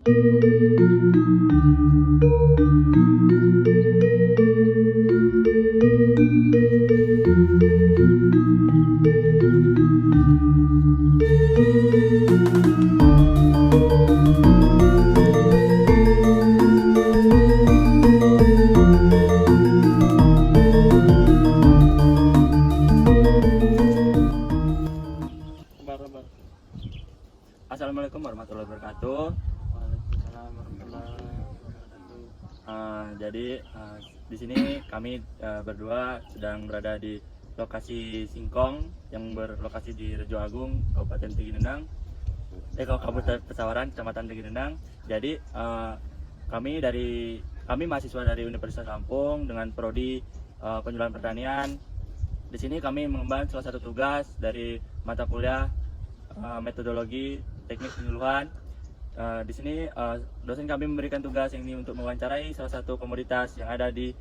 Assalamualaikum warahmatullahi wabarakatuh. Waalaikumsalam warahmatullahi wabarakatuh. Di sini kami berdua sedang berada di lokasi Singkong yang berlokasi di Rejo Agung, Kabupaten Tinggi Kabupaten Pesawaran, Kecamatan Tinggi Nendang. Jadi kami mahasiswa dari Universitas Lampung dengan prodi penjualan pertanian. Di sini kami mengemban salah satu tugas dari mata kuliah metodologi teknik penyuluhan. Di sini dosen kami memberikan tugas ini untuk mewawancarai salah satu komoditas yang ada di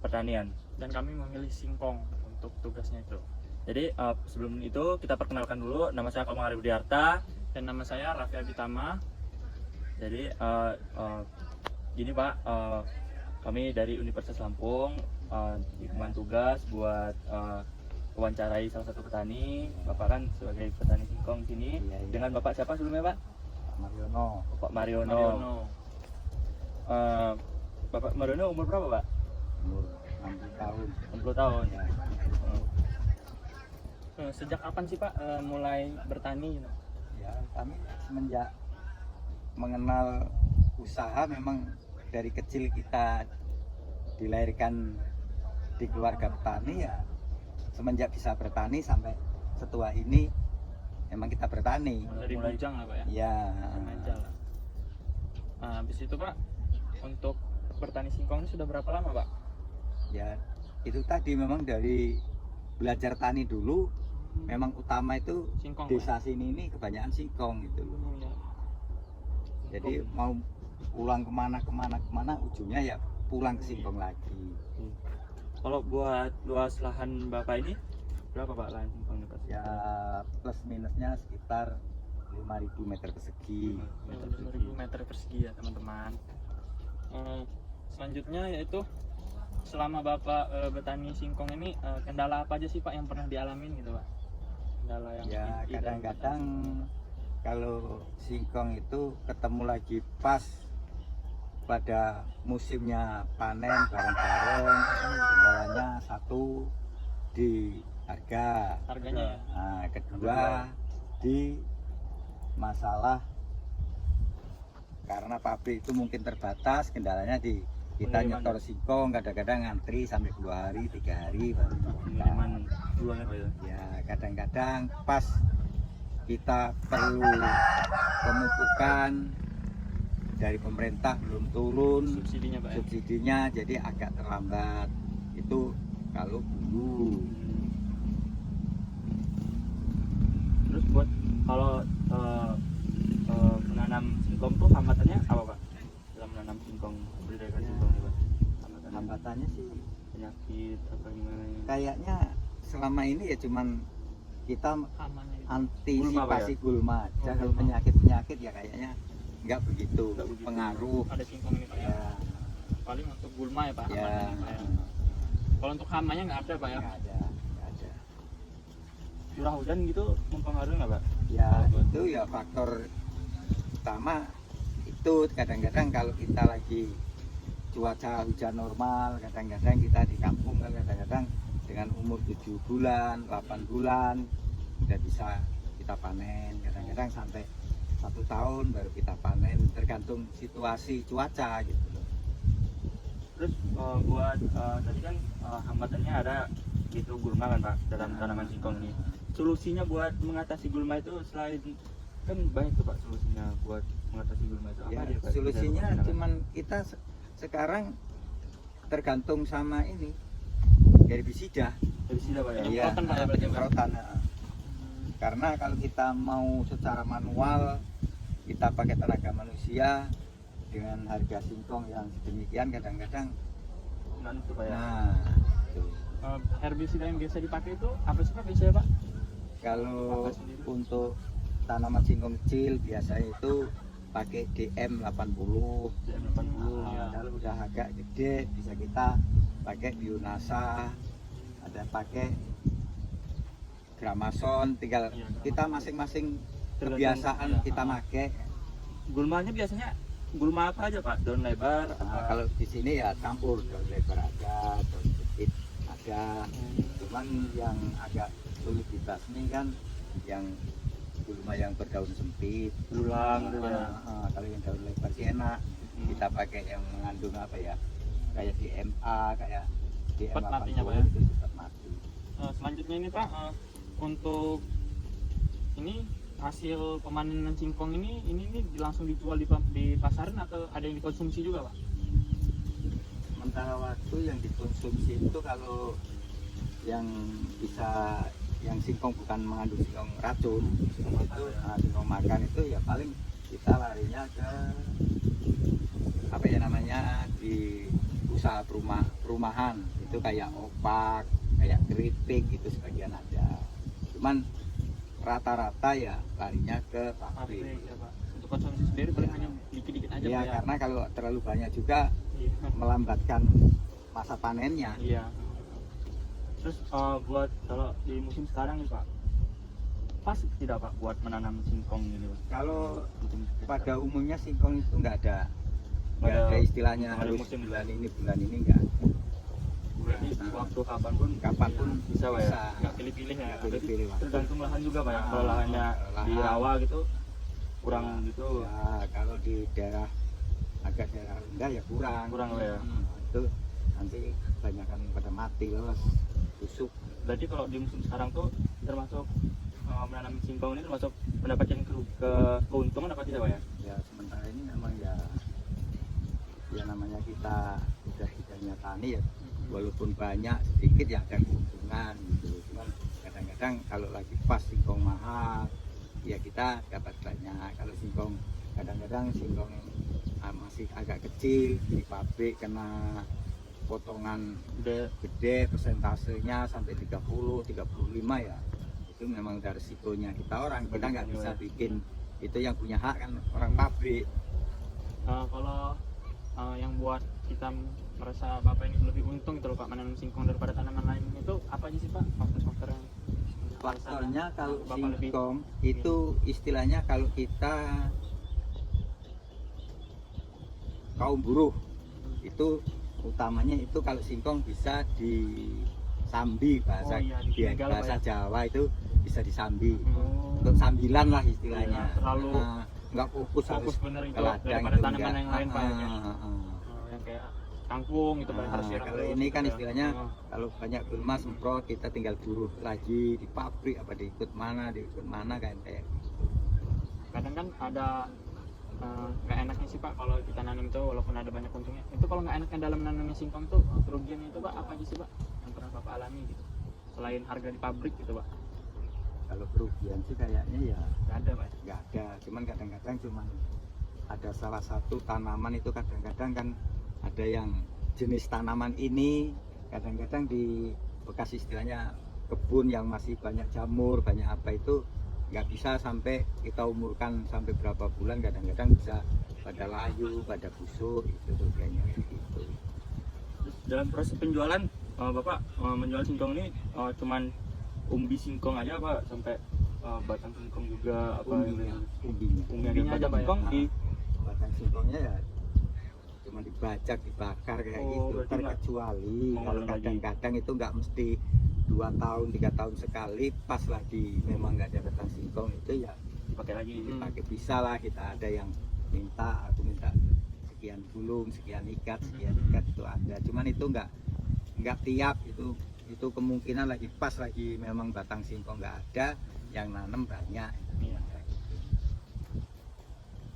pertanian. Dan kami memilih singkong untuk tugasnya itu. Jadi sebelum itu kita perkenalkan dulu, nama saya Komang Ari Budiarta. Dan nama saya Raffi Abitama. Jadi gini Pak, kami dari Universitas Lampung dikembang tugas buat wawancarai salah satu petani. Bapak kan sebagai petani singkong di sini. Iya. Dengan Bapak siapa sebelumnya Pak? Mariono. Bapak Mariono. Bapak Mariono umur berapa Pak? Umur 60 tahun. 60 tahun. Ya. Sejak kapan sih Pak mulai bertani? Ya, kami semenjak mengenal usaha memang dari kecil kita dilahirkan di keluarga petani, ya semenjak bisa bertani sampai setua ini memang kita bertani. Dari bujang lah Pak ya? Ya. Remaja lah. Nah, habis itu Pak, untuk bertani singkong ini sudah berapa lama Pak? Ya, itu tadi memang dari belajar tani dulu, memang utama itu Singkong desa sini ini kebanyakan singkong gitu loh. Pak? Ya. Jadi mau pulang kemana ujungnya ya pulang ke singkong lagi. Kalau buat luas lahan Bapak ini berapa Pak lahan singkongnya Pak? Ya plus minusnya sekitar 5.000 meter persegi. 5.000 meter persegi ya teman-teman. Selanjutnya yaitu selama Bapak bertani singkong ini kendala apa aja sih Pak yang pernah dialamin gitu Pak? Kendala yang Ya inti dalam kadang-kadang bertani kalau singkong itu ketemu lagi pas pada musimnya panen bareng-bareng, kendalanya satu di harga. harganya ya? Nah, kedua di masalah karena pabrik itu mungkin terbatas, kendalanya di kita Pengiriman. nyetor singkong kadang-kadang ngantri sampai 2 hari 3 hari baru Pengiriman jualnya Pak ya? ya kadang-kadang pas kita perlu pemupukan dari pemerintah belum turun Subsidinya Pak ya? subsidinya, jadi agak terlambat itu kalau dulu. Terus buat kalau menanam singkong tuh hambatannya apa Pak? Dalam menanam singkong, budidaya singkong nih Pak? Hambatannya sih Penyakit apa gimana? kayaknya selama ini ya cuman kita Amannya itu. antisipasi gulma aja. Oh, Kalau gulma. penyakit ya kayaknya nggak begitu Nggak begitu. pengaruh Ada singkong ini Pak ya? ya. Paling untuk gulma ya Pak? Ya, amannya, Pak, ya? Kalau untuk hamanya nggak ada Pak ya? nggak ada. Curah hujan gitu mempengaruhi nggak Pak? Ya itu ya faktor utama itu. Kadang-kadang kalau kita lagi cuaca hujan normal, kadang-kadang kita di kampung kan kadang-kadang dengan umur 7 bulan 8 bulan udah bisa kita panen, kadang-kadang sampai 1 tahun baru kita panen, tergantung situasi cuaca gitu loh. Terus buat tadi kan hambatannya ada gitu gulma kan Pak dalam tanaman singkong ini. Solusinya buat mengatasi gulma itu selain kan banyak tuh Pak solusinya buat mengatasi gulma itu apa Ya, aja Pak? solusinya Bisa digunakan? cuman kita sekarang tergantung sama ini herbisida. dari sini Pak ya. Iya, Penyemprotan, Pak, ya, berarti, Pak? penyemprotan, karena kalau kita mau secara manual kita pakai tenaga manusia dengan harga singkong yang sedemikian kadang-kadang Nah, itu Pak ya. nah itu. Herbisida yang biasa dipakai itu apa sih Pak biasanya Pak? Kalau Apa sendiri? untuk tanaman singkong kecil biasanya itu pakai DM 80. Ya. Kalau udah agak gede bisa kita pakai Bionasa, ada pakai Gramason, tinggal Iya, kita masing-masing Tergantung, kebiasaan iya. kita pakai. Gulmanya biasanya gulma apa aja Pak? Daun lebar Nah, kalau di sini ya campur, daun lebar ada, daun kecil ada. Cuman yang agak sulit dibasmi kan yang gulma yang berdaun sempit. Tulang gitu ya. Kalau yang daun lebar sih enak. Kita pakai yang mengandung apa ya? Kayak DMA, kayak DM Cepat matinya, Pak, 80 ya? itu cepat mati. Selanjutnya ini Pak, untuk ini hasil pemanenan singkong ini langsung dijual di pasaran atau ada yang dikonsumsi juga Pak? Sementara waktu yang dikonsumsi itu kalau yang bisa yang singkong bukan mengandung singkong racun itu singkong makan itu ya paling kita larinya ke apa ya namanya di usaha perumahan itu kayak opak, kayak keripik itu sebagian ada. Cuman rata-rata ya larinya ke pabrik. Ya Pak. Untuk konsumsi sendiri paling hanya dikit-dikit aja Ya Pak, ya. karena kalau terlalu banyak juga Iya. melambatkan masa panennya. Iya. Terus buat kalau di musim sekarang nih Pak, pas tidak Pak buat menanam singkong gitu Pak? Kalau Musim pada umumnya singkong itu nggak ada istilahnya nggak ada harus musim bulan ini nggak ada. berarti waktu kapanpun bisa Pak ya? Bisa. Nggak pilih-pilih ya? Nggak pilih-pilih, Pak. Tergantung lahan juga Pak ya? Kalau lahannya lahan. di rawa gitu kurang gitu Ya kalau di daerah agak daerah rendah ya kurang. kurang Pak ya? Itu nanti kebanyakan pada mati leles, busuk. Berarti kalau di musim sekarang tuh termasuk menanam singkong ini termasuk mendapatkan keuntungan apa tidak Pak ya? Ya sementara ini memang ya namanya kita udah bidangnya tani ya, walaupun banyak sedikit ya ada keuntungan gitu. Cuman kadang-kadang kalau lagi pas singkong mahal ya kita dapat banyak. Kalau singkong kadang-kadang singkong masih agak kecil di pabrik kena potongan gede persentasenya sampai 30-35 ya, itu memang dari risikonya kita nggak bisa bikin, itu yang punya hak kan orang pabrik. Kalau yang buat kita merasa Bapak ini lebih untung gitu loh Pak menanam singkong daripada tanaman lain itu apa aja sih Pak faktor-faktor yang Faktornya kalau Bapak lebih singkong itu istilahnya kalau kita kaum buruh itu utamanya itu kalau singkong bisa disambi bahasa bahasa Jawa itu bisa disambi untuk sambilan lah istilahnya. Terlalu nggak fokus bener itu ladang daripada itu tanaman enggak. yang lain Pak ya. Yang kayak kangkung gitu Pak harus siram Kalau terus ini kan gitu ya. istilahnya kalau banyak gulma semprot kita tinggal buruh lagi di pabrik apa diikut mana kayak kadang kan ada nggak enaknya sih Pak kalau kita nanam itu walaupun ada banyak untungnya itu kalau nggak enaknya dalam menanamnya singkong itu kerugiannya itu Pak apa aja sih Pak yang pernah Bapak alami gitu selain harga di pabrik gitu Pak? Kalau kerugian sih kayaknya ya Nggak ada Pak? nggak ada, cuman kadang-kadang cuman ada salah satu tanaman itu kadang-kadang kan ada yang jenis tanaman ini kadang-kadang di bekas istilahnya kebun yang masih banyak jamur banyak apa itu nggak bisa sampai kita umurkan sampai berapa bulan, kadang-kadang bisa pada layu, pada busuk, itu kayaknya gitu. Terus dalam proses penjualan Bapak menjual singkong ini cuman umbi singkong aja Pak sampai batang singkong juga apa Umbinya umbinya aja, batang Pak, ya? singkong di batang singkongnya ya cuma dibajak, dibakar kayak gitu. berarti Terkecuali nggak kalau lagi. kadang-kadang itu nggak mesti 2 tahun 3 tahun sekali, pas lagi memang nggak ada batang singkong itu ya dipakai lagi. dipakai. Bisa lah, kita ada yang minta, aku minta sekian gulung, sekian ikat itu ada, cuman itu nggak tiap, itu kemungkinan lagi pas lagi memang batang singkong nggak ada yang nanam banyak. Iya.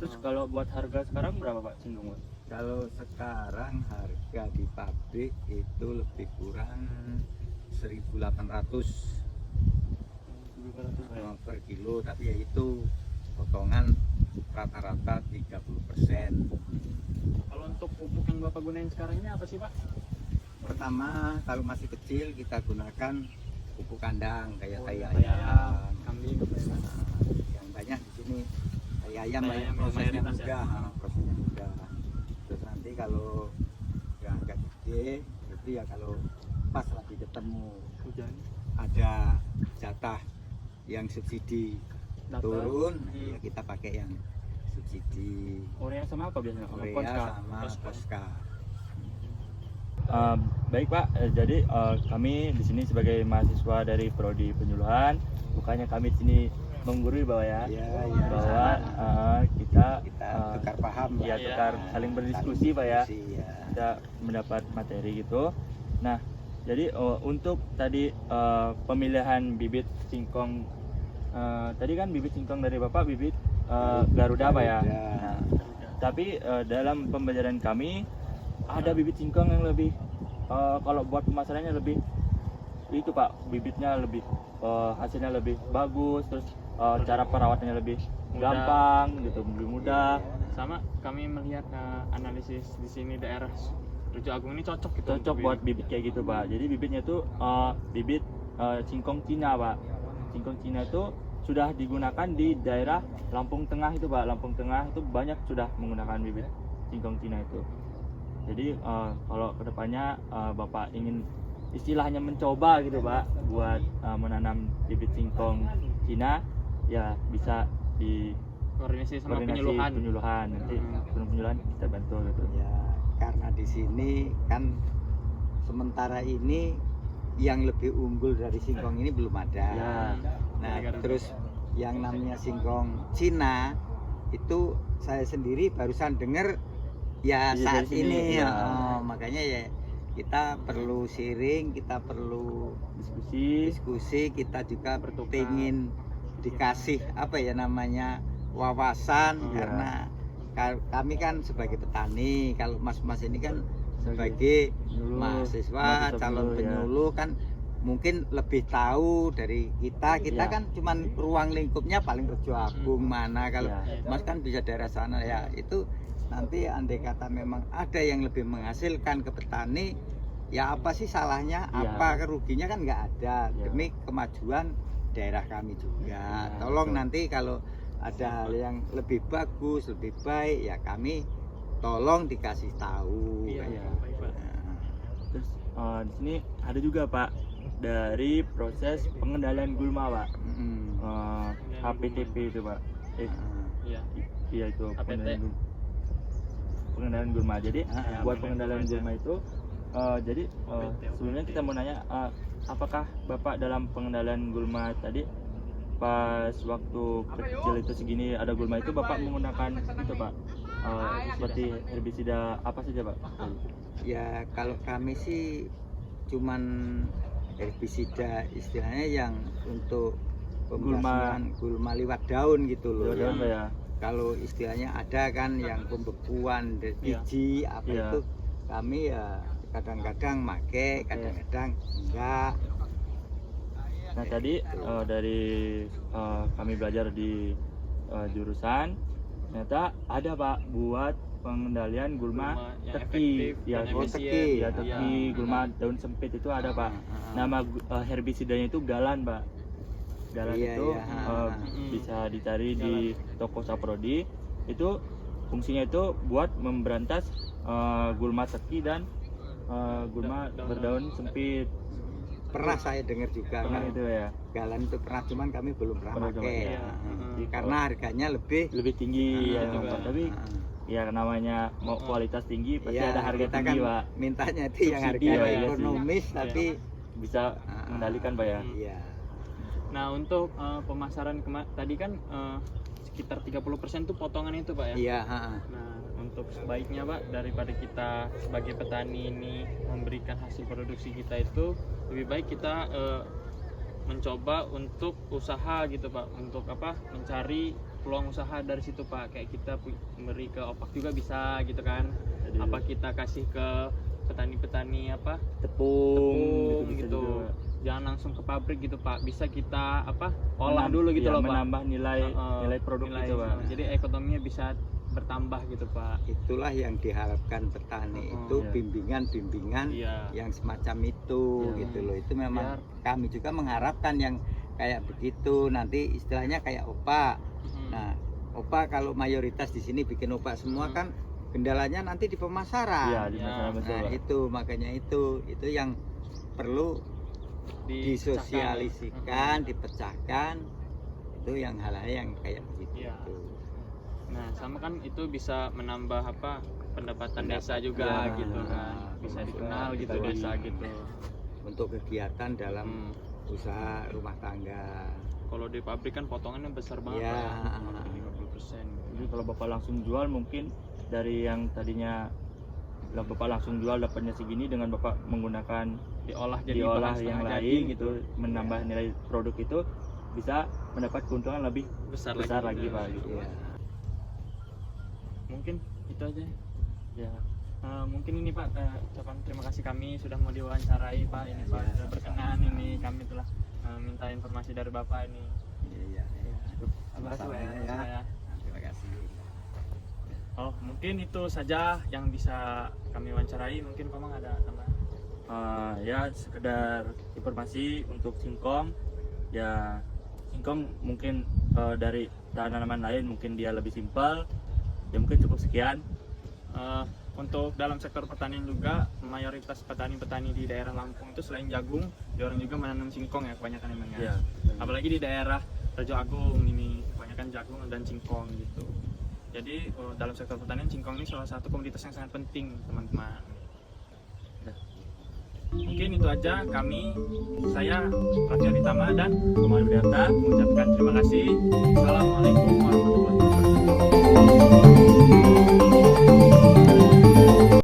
Terus kalau buat harga sekarang berapa Pak singkong Pak? Kalau sekarang harga di pabrik itu lebih kurang 1.800 per kilo, tapi ya itu potongan rata-rata 30%. Kalau untuk pupuk yang Bapak gunain sekarang ini apa sih Pak? Pertama, kalau masih kecil kita gunakan pupuk kandang kayak tai tai ayam. kambing apa ya? Yang banyak di sini tai ayam Tai ayam prosesnya mayoritas ya. mudah, prosesnya mudah. Terus nanti kalau ya agak gede itu ya kalau pas lagi ketemu Hujan. ada jatah yang subsidi Dapat. turun, ya kita pakai yang subsidi Urea sama apa biasanya? Sama urea Konska. sama Koska. Baik Pak, jadi kami di sini sebagai mahasiswa dari Prodi Penyuluhan, bukannya kami di sini menggurui bahwa ya, Ya, bahwa kita tukar paham, ya Pak. tukar saling berdiskusi Pak ya, Diskusi, ya. kita mendapat materi gitu. Nah, jadi untuk tadi pemilihan bibit singkong, tadi kan bibit singkong dari Bapak bibit Garuda Pak ya. Garuda. Nah, tapi dalam pembelajaran kami ada bibit singkong yang lebih kalau buat pemasarannya lebih itu Pak, bibitnya lebih hasilnya lebih bagus, terus cara perawatannya lebih Mudah. gampang gitu, lebih mudah. Sama kami melihat analisis di sini daerah Rujuk Agung ini cocok gitu. Cocok untuk buat bibit kayak gitu Pak. Jadi bibitnya tuh bibit singkong Cina Pak. Singkong Cina itu sudah digunakan di daerah Lampung Tengah itu Pak. Lampung Tengah itu banyak sudah menggunakan bibit singkong Cina itu. Jadi kalau kedepannya Bapak ingin istilahnya mencoba gitu Pak buat menanam bibit singkong Cina, ya bisa di koordinasi sama koordinasi penyuluhan nanti penyuluhan kita bantu gitu. Ya, karena di sini kan sementara ini yang lebih unggul dari singkong ini belum ada. Ya. Nah, terus yang namanya singkong Cina itu saya sendiri barusan dengar ya Iya, saat dari sini, ini. ya. Makanya ya kita perlu sharing, kita perlu diskusi, kita juga Bertukar. pengen dikasih apa ya namanya wawasan, Iya. karena kami kan sebagai petani, kalau mas-mas ini kan sebagai mahasiswa calon penyuluh, ya. penyuluh kan mungkin lebih tahu dari kita Iya. kan cuman ruang lingkupnya paling Rejo Agung mana, kalau Iya. mas kan bisa daerah sana ya. Itu nanti andai kata memang ada yang lebih menghasilkan ke petani, ya apa sih salahnya, Iya. apa keruginya kan nggak ada, Iya. demi kemajuan daerah kami juga. Iya, Tolong betul. nanti kalau ada hal yang lebih bagus, lebih baik, ya kami tolong dikasih tahu. Iya, Iya. baik, Pak. Nah, Terus di sini ada juga Pak dari proses pengendalian gulma Pak, HPTP itu Pak. Iya. Iya itu HPT. pengendalian gulma. Jadi Ah, buat pengendalian pengendalian gulma itu jadi HPT. sebelumnya kita mau nanya apakah Bapak dalam pengendalian gulma tadi pas waktu kecil itu segini ada gulma itu Bapak menggunakan itu Pak seperti herbisida apa saja Pak? ya kalau kami sih cuman herbisida istilahnya yang untuk pembasmian gulma liwat daun gitu loh. Daun Pak ya. Kalau istilahnya ada kan yang pembekuan dari biji apa Iya. itu, kami ya kadang-kadang make, kadang-kadang enggak. Nah tadi dari kami belajar di jurusan ternyata ada Pak buat pengendalian gulma yang teki, efektif ya dan oh, efisien. teki. ya teki, Iya. gulma daun sempit itu ada Pak. Nama herbisidanya itu galan Pak. Galan Iya, itu iya. bisa dicari di toko Saprodi. Itu fungsinya itu buat memberantas gulma teki dan gulma berdaun sempit. Pernah saya dengar juga Pernah kan, itu ya. galan itu pernah, cuman kami belum pernah Pernah coba, pakai. iya. Heeh. Karena harganya lebih Lebih tinggi ya juga. Pak. Tapi ya namanya mau kualitas tinggi pasti ya, ada harga kita tinggi kan Pak. mintanya itu yang Subsidi, harga Pak, iya sih. ekonomis tapi Bisa mengendalikan Pak ya. iya. Nah, untuk pemasaran tadi kan sekitar 30% tuh potongan itu Pak ya. Iya, Nah, untuk sebaiknya Pak, daripada kita sebagai petani ini memberikan hasil produksi kita itu, lebih baik kita mencoba untuk usaha gitu Pak, untuk apa, mencari peluang usaha dari situ Pak. Kayak kita beri ke opak juga bisa gitu kan. Jadi Apa kita kasih ke petani-petani apa, tepung bisa gitu. juga. Jangan langsung ke pabrik gitu Pak. Bisa kita apa, olah dulu gitu ya, loh Pak. menambah nilai produk Nilai, itu Pak. jadi ekonominya bisa bertambah gitu Pak. Itulah yang diharapkan petani itu, iya. bimbingan-bimbingan Iya. yang semacam itu Iya. gitu loh. Itu memang Biar- kami juga mengharapkan yang kayak begitu, nanti istilahnya kayak opak. Nah, opak kalau mayoritas di sini bikin opak semua kan kendalanya nanti di pemasaran. Iya, di masalah betul, Nah, Pak. itu makanya itu yang perlu disosialisasikan, dipecahkan. Itu yang hal-hal yang kayak begitu. Iya. Nah, sama kan itu bisa menambah apa pendapatan desa juga Ya, gitu kan. Bisa dikenal gitu Bagi- desa gitu. Untuk kegiatan dalam usaha rumah tangga. Kalau di pabrik kan potongannya besar banget Ya. Pak. 50%. Jadi kalau Bapak langsung jual mungkin dari yang tadinya lah Bapak langsung jual dapatnya segini, dengan Bapak menggunakan Diolah jadi diolah bahan yang setengah lain jadi gitu, menambah nilai produk itu bisa mendapat keuntungan lebih besar lagi Pak gitu. Iya. Mungkin itu aja. Ya. Mungkin ini Pak, ucapan terima kasih kami sudah mau diwawancarai Pak. Ini Pak Ya, sudah berkenan, ini kami telah minta informasi dari Bapak ini. Iya. Terima kasih Pak Sama-sama ya. ya. Terima kasih. Oh, mungkin itu saja yang bisa kami wawancarai. Mungkin Komang ada tambahan? Ya sekedar informasi untuk singkong, ya singkong mungkin dari tanaman lain mungkin dia lebih simpel, ya mungkin cukup sekian. Untuk dalam sektor pertanian juga, mayoritas petani-petani di daerah Lampung itu selain jagung, dia orang juga menanam singkong ya kebanyakan emang ya. Ya, Apalagi di daerah Raja Agung ini kebanyakan jagung dan singkong gitu. Jadi dalam sektor pertanian singkong ini salah satu komoditas yang sangat penting teman-teman. Mungkin itu aja saya Raffi Aditama dan Komando Data. mengucapkan terima kasih. Assalamualaikum warahmatullahi wabarakatuh.